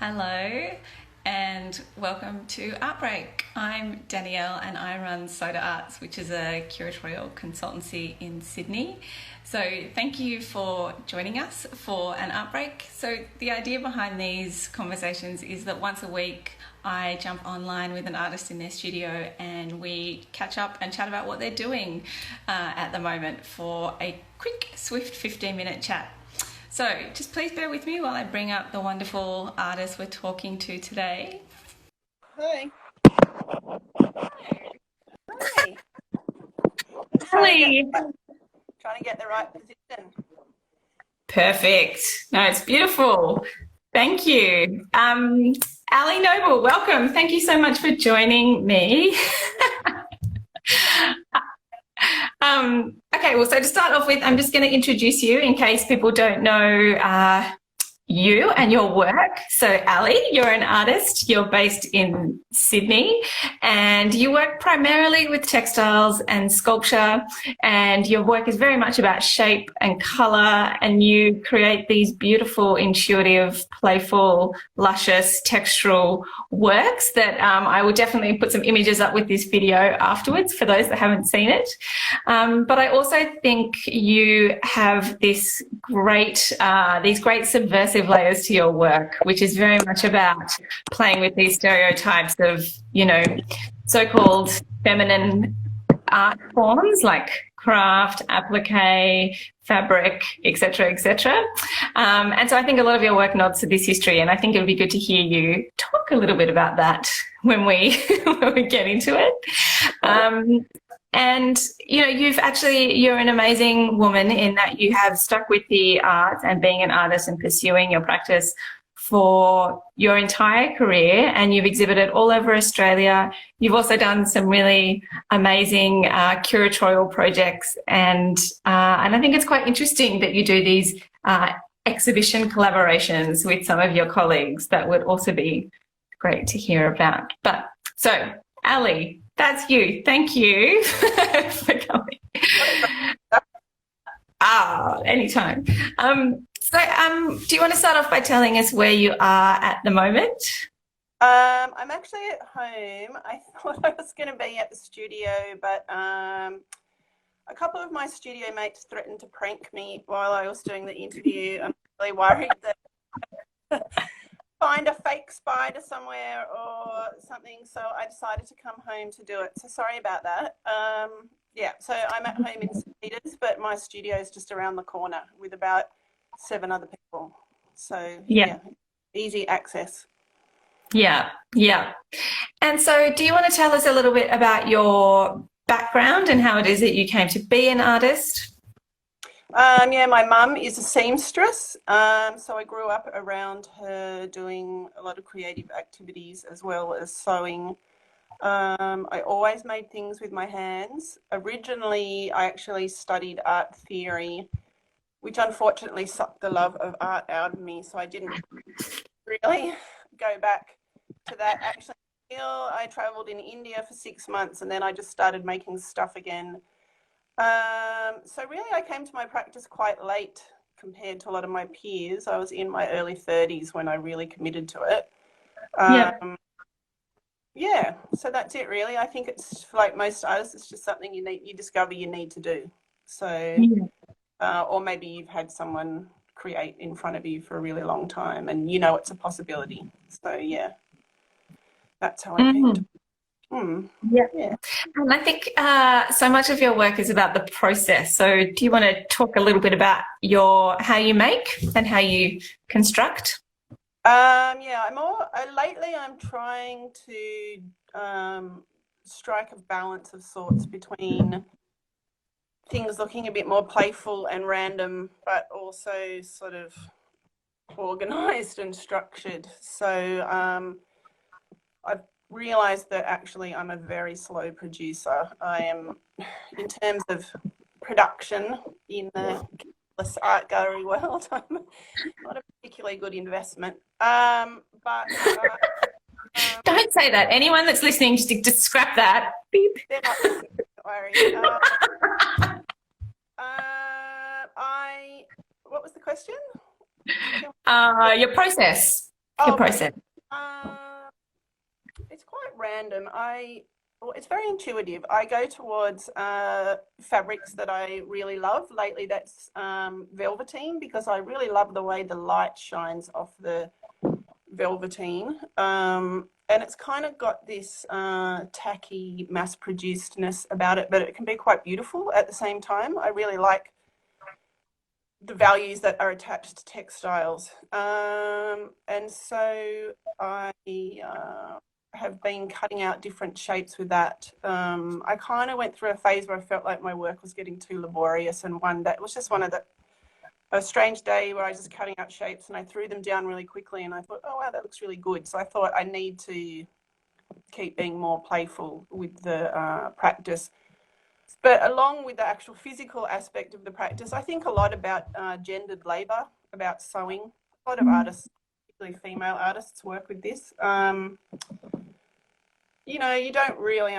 Hello and welcome to Outbreak. I'm Danielle and I run Soda Arts, which is a curatorial consultancy in Sydney. So thank you for joining us for an Outbreak. So the idea behind these conversations is that once a week I jump online with an artist in their studio and we catch up and chat about what they're doing at the moment for a quick, swift 15-minute chat. So just please bear with me while I bring up the wonderful artist we're talking to today. Hi. Hi. Ali. Trying to get the right position. Perfect. No, it's beautiful. Thank you. Ali Noble, welcome. Thank you so much for joining me. Okay, well, so to start off with, I'm just going to introduce you in case people don't know you and your work. So Ali, you're an artist, you're based in Sydney and you work primarily with textiles and sculpture, and your work is very much about shape and colour, and you create these beautiful, intuitive, playful, luscious, textural works that I will definitely put some images up with this video afterwards for those that haven't seen it. But I also think you have these great subversive layers to your work, which is very much about playing with these stereotypes of, so-called feminine art forms like craft, applique, fabric, etc., etc. And so I think a lot of your work nods to this history, and I think it would be good to hear you talk a little bit about that when we when we get into it. And, you're an amazing woman in that you have stuck with the art and being an artist and pursuing your practice for your entire career, and you've exhibited all over Australia. You've also done some really amazing curatorial projects, and I think it's quite interesting that you do these exhibition collaborations with some of your colleagues. That would also be great to hear about. But so, Ali, that's you. Thank you for coming. Anytime. Do you want to start off by telling us where you are at the moment? I'm actually at home. I thought I was going to be at the studio, but a couple of my studio mates threatened to prank me while I was doing the interview. I'm really worried that find a fake spider somewhere or something, so I decided to come home to do it. So sorry about that. So I'm at home in St. Peters, but my studio is just around the corner with about 7 other people. So yeah, easy access. Yeah. And so do you want to tell us a little bit about your background and how it is that you came to be an artist? My mum is a seamstress, so I grew up around her doing a lot of creative activities as well as sewing. I always made things with my hands. Originally, I actually studied art theory, which unfortunately sucked the love of art out of me, so I didn't really go back to that. Actually, I travelled in India for 6 months and then I just started making stuff again. So really I came to my practice quite late compared to a lot of my peers. I was in my early 30s when I really committed to it. So that's it really. I think it's like most artists, it's just something you discover you need to do. So, or maybe you've had someone create in front of you for a really long time and you know it's a possibility. So yeah, that's how I came to Yeah. And I think so much of your work is about the process. So do you want to talk a little bit about how you make and how you construct? Lately I'm trying to strike a balance of sorts between things looking a bit more playful and random, but also sort of organized and structured. So I've realized that actually I'm a very slow producer. I am, in terms of production in the art gallery world, I'm not a particularly good investment. Don't say that. Anyone that's listening, just scrap that. Beep. They're not listening, don't worry. What was the question? Your process. your Oh, process? it's quite random. Well, it's very intuitive. I go towards fabrics that I really love. Lately, that's velveteen, because I really love the way the light shines off the velveteen. And it's kind of got this tacky mass-producedness about it, but it can be quite beautiful at the same time. I really like the values that are attached to textiles. And so I have been cutting out different shapes with that. I kind of went through a phase where I felt like my work was getting too laborious, and one day, it was just a strange day where I was just cutting out shapes and I threw them down really quickly, and I thought, oh wow, that looks really good. So I thought I need to keep being more playful with the practice. But along with the actual physical aspect of the practice, I think a lot about gendered labour, about sewing. A lot of artists, particularly female artists, work with this. You know, you don't really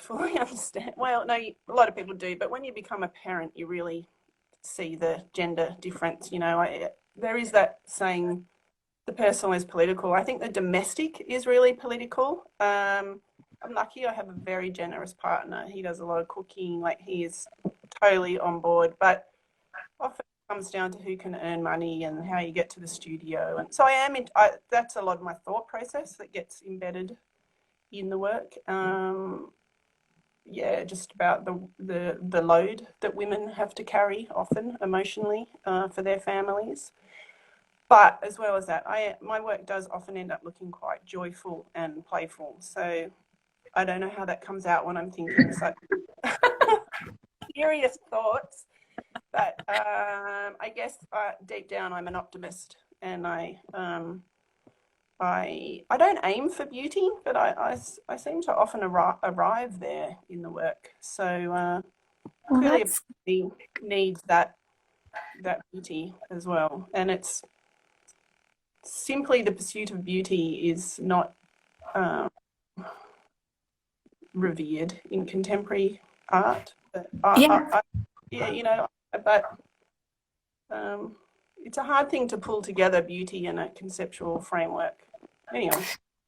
fully understand. Well, no, a lot of people do, but when you become a parent, you really see the gender difference. You know, there is that saying, the personal is political. I think the domestic is really political. I'm lucky I have a very generous partner. He does a lot of cooking, like he is totally on board, but often it comes down to who can earn money and how you get to the studio. And so that's a lot of my thought process that gets embedded in the work. Yeah, just about the load that women have to carry often emotionally for their families. But as well as that, my work does often end up looking quite joyful and playful. So I don't know how that comes out when I'm thinking such serious thoughts. But I guess deep down I'm an optimist, and I don't aim for beauty, but I seem to often arrive there in the work. So clearly it needs that beauty as well. And it's simply the pursuit of beauty is not revered in contemporary art. Yeah, you know, but it's a hard thing to pull together beauty in a conceptual framework. Anyway.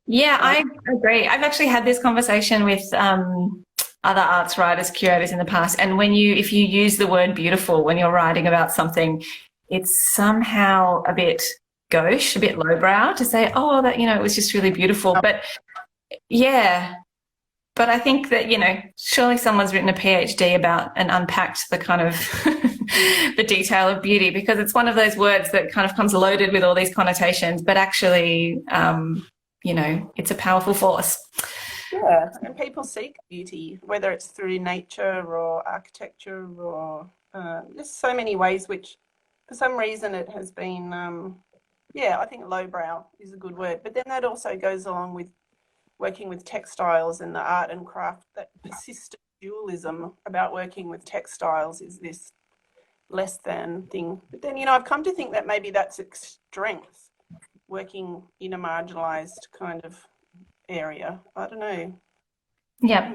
Yeah, I agree. I've actually had this conversation with other arts writers, curators in the past, and if you use the word beautiful when you're writing about something, it's somehow a bit gauche, a bit lowbrow to say, oh, that, you know, it was just really beautiful. But yeah, but I think that, you know, surely someone's written a PhD about and unpacked the kind of the detail of beauty, because it's one of those words that kind of comes loaded with all these connotations, but actually, you know, it's a powerful force. Yeah, and people seek beauty, whether it's through nature or architecture or just so many ways, which for some reason it has been, yeah, I think lowbrow is a good word. But then that also goes along with working with textiles and the art and craft, that persistent dualism about working with textiles is this less than thing. But then, you know, I've come to think that maybe that's its strength, working in a marginalised kind of area. I don't know. Yeah.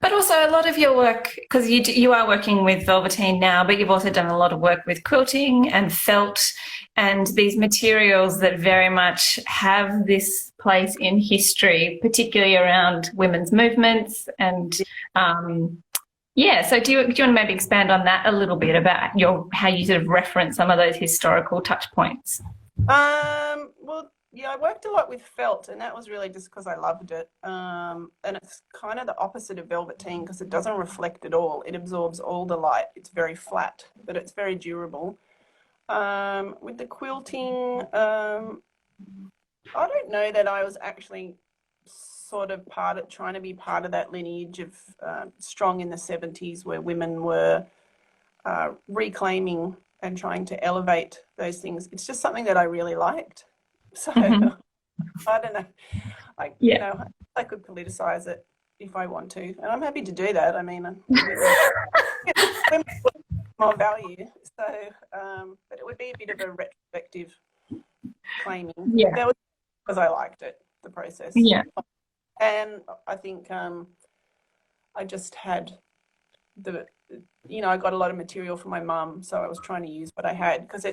But also a lot of your work, because you are working with velveteen now, but you've also done a lot of work with quilting and felt and these materials that very much have this place in history, particularly around women's movements. And yeah, so do you want to maybe expand on that a little bit about how you sort of reference some of those historical touch points? Well, yeah, I worked a lot with felt, and that was really just because I loved it. And it's kind of the opposite of velveteen because it doesn't reflect at all. It absorbs all the light. It's very flat, but it's very durable. With the quilting, I don't know that I was actually sort of trying to be part of that lineage of strong in the 70s where women were reclaiming and trying to elevate those things. It's just something that I really liked. So I don't know. You know, I could politicize it if I want to, and I'm happy to do that. I mean, more value. So, but it would be a bit of a retrospective claiming. Yeah. That was because I liked it, the process. Yeah. And I think I just had I got a lot of material from my mum, so I was trying to use what I had because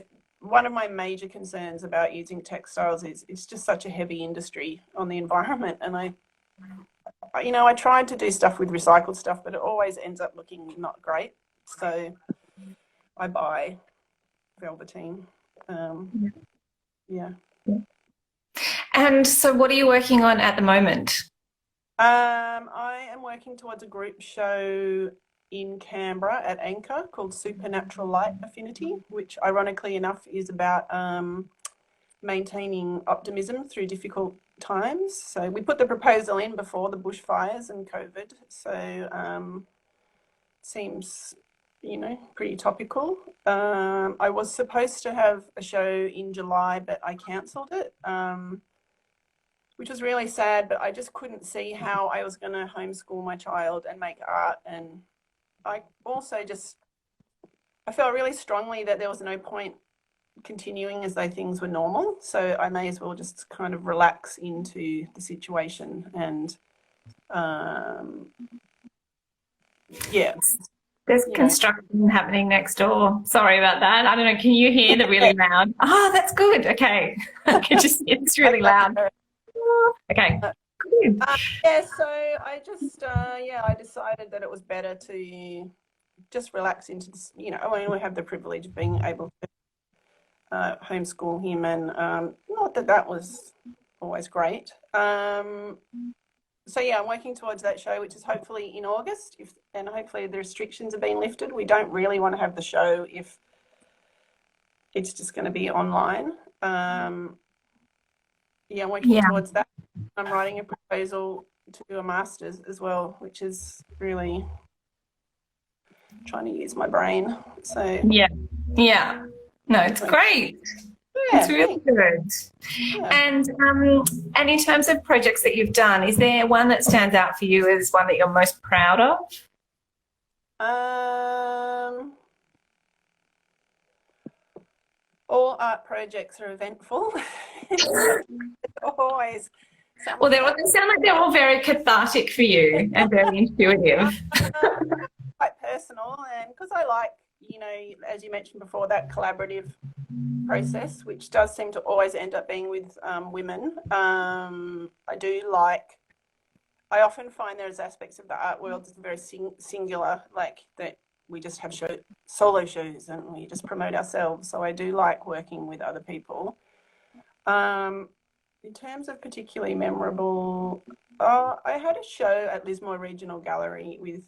one of my major concerns about using textiles is it's just such a heavy industry on the environment. And I tried to do stuff with recycled stuff, but it always ends up looking not great. So I buy velveteen. Yeah. And so what are you working on at the moment? I am working towards a group show in Canberra at Anchor called Supernatural Light Affinity, which ironically enough is about maintaining optimism through difficult times. So we put the proposal in before the bushfires and COVID. So seems, pretty topical. I was supposed to have a show in July, but I cancelled it, which was really sad, but I just couldn't see how I was going to homeschool my child and make art. And I also I felt really strongly that there was no point continuing as though things were normal. So I may as well just kind of relax into the situation and, yeah. There's construction happening next door. Sorry about that. I don't know. Can you hear the really loud? Oh, that's good. Okay. I can just hear it's really loud. Okay. Good. So I just, I decided that it was better to just relax into this. I only have the privilege of being able to homeschool him, and not that was always great. So I'm working towards that show, which is hopefully in August, and hopefully the restrictions have been lifted. We don't really want to have the show if it's just going to be online. I'm working towards that. I'm writing a proposal to do a master's as well, which is really trying to use my brain. So no, it's great. It's really good. And in terms of projects that you've done, is there one that stands out for you as one that you're most proud of? All art projects are eventful. Always. Well, they sound like they're all very cathartic for you and very intuitive. Quite personal, and because I like, as you mentioned before, that collaborative process, which does seem to always end up being with women. I often find there's aspects of the art world that's very singular, like that we just have solo shows and we just promote ourselves. So I do like working with other people. In terms of particularly memorable, I had a show at Lismore Regional Gallery with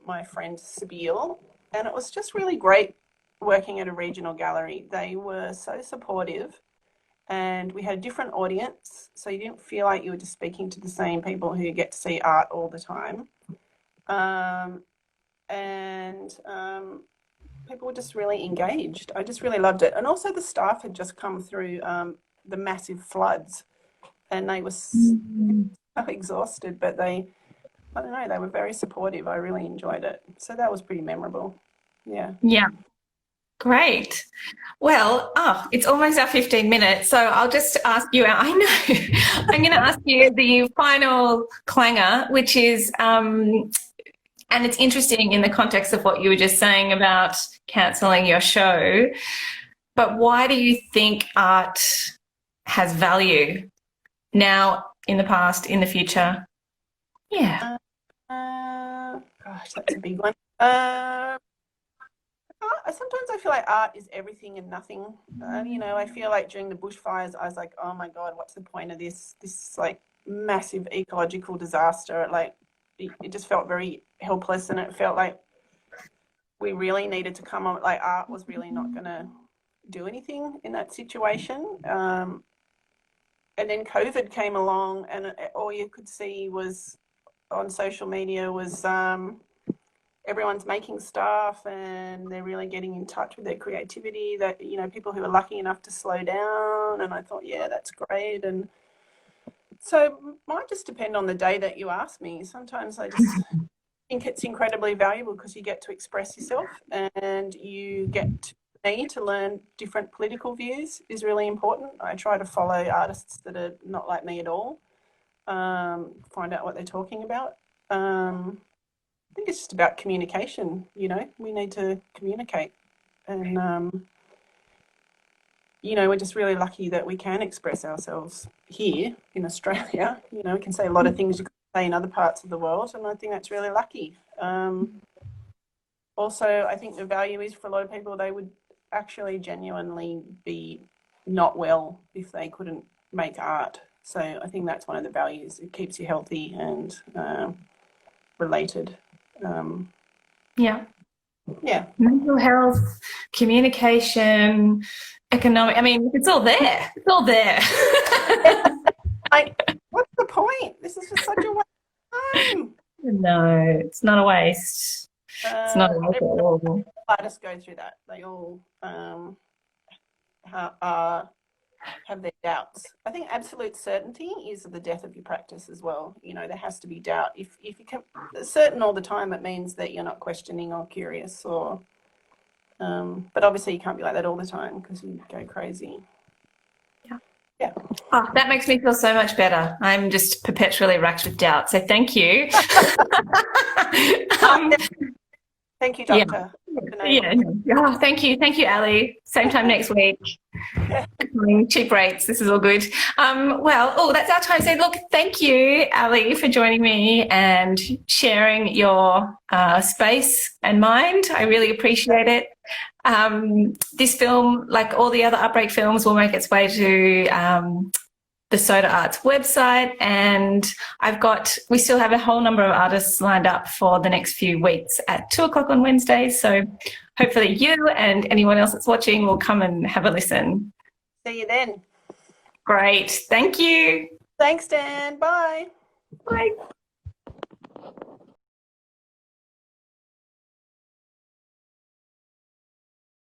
my friend Sabine, and it was just really great working at a regional gallery. They were so supportive, and we had a different audience, so you didn't feel like you were just speaking to the same people who get to see art all the time. People were just really engaged. I just really loved it. And also the staff had just come through the massive floods, and they were so exhausted, but they were very supportive. I really enjoyed it. So that was pretty memorable. Yeah. Yeah. Great. Well, it's almost our 15 minutes, so I'll just ask you, I'm going to ask you the final clanger, which is, and it's interesting in the context of what you were just saying about cancelling your show, but why do you think art has value now, in the past, in the future? Yeah. Gosh, that's a big one. Sometimes I feel like art is everything and nothing. I feel like during the bushfires, I was like, oh my God, what's the point of this? This like massive ecological disaster. Like it just felt very helpless, and it felt like we really needed to come on. Like art was really not going to do anything in that situation. And then COVID came along, and all you could see was on social media was everyone's making stuff, and they're really getting in touch with their creativity, that people who are lucky enough to slow down. And I thought, yeah, that's great. And so it might just depend on the day that you ask me. Sometimes I just think it's incredibly valuable because you get to express yourself, and you get to learn different political views is really important. I try to follow artists that are not like me at all, find out what they're talking about. I think it's just about communication. We need to communicate, and you know, we're just really lucky that we can express ourselves here in Australia. You know, we can say a lot of things you can say in other parts of the world, and I think that's really lucky. Also, I think the value is for a lot of people, they would actually genuinely be not well if they couldn't make art. So I think that's one of the values. It keeps you healthy and related. Yeah. Yeah. Mental health, communication, economic. I mean, it's all there. It's all there. What's the point? This is just such a waste of time. No, it's not a waste. It's not a waste at all. Artists go through that. They all have their doubts. I think absolute certainty is the death of your practice as well. You know, there has to be doubt. If you can certain all the time, it means that you're not questioning or curious, or but obviously you can't be like that all the time because you go crazy. Yeah. Oh, that makes me feel so much better. I'm just perpetually racked with doubt. So thank you. Thank you, Doctor. Yeah. Oh, thank you. Thank you, Ali. Same time next week. Cheap rates. This is all good. That's our time. So look, thank you, Ali, for joining me and sharing your space and mind. I really appreciate it. This film, like all the other Upbreak films, will make its way to the Soda Arts website, and we still have a whole number of artists lined up for the next few weeks at 2:00 on Wednesdays. So hopefully you and anyone else that's watching will come and have a listen. See you then. Great. Thank you. Thanks, Dan. Bye. Bye.